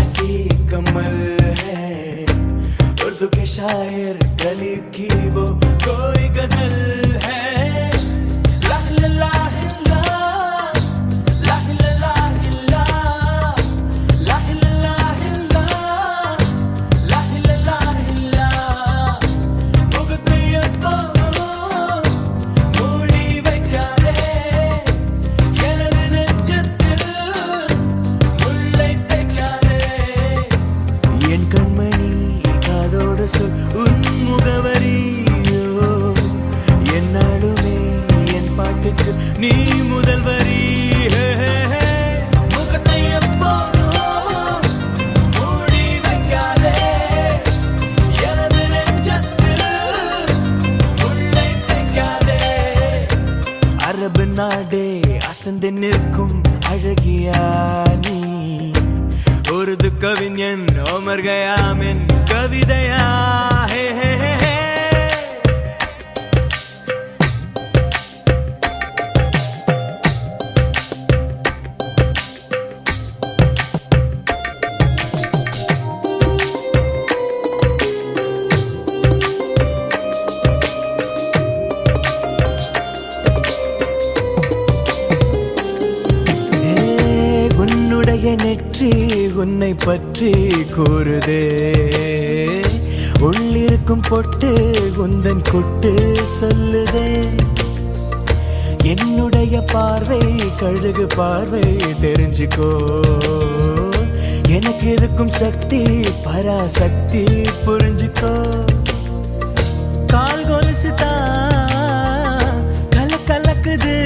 सी कमल है, उर्दू के शायर गलीब की वो कोई गजल है। என் கண்மணி காதோடு சொல் உன் முகவரியோ, என்னாலுமே என் பாட்டுக்கு நீ முதல் வரி. முகத்தை எப்போதும் மூடி வைக்காதே, எனது நெஞ்சத்தில் முள்ளை தைக்காதே. அரபு நாடே அசந்து நிற்கும் அழகியா நீ, உருது கவிஞன் ஓமர் கயாமின் கவிதையா. ஹே ஹே ஹே ஹே. உன்னுடைய நெற்றி உன்னை பற்றி கூறுதே, உள்ளிருக்கும் பொட்டு உந்தன் கொட்டு சொல்லுதே. என்னுடைய பார்வை கழுகு பார்வை தெரிஞ்சுக்கோ, எனக்கு இருக்கும் சக்தி பராசக்தி புரிஞ்சுக்கோ. கால் கொலுசு தான் கலக்குது,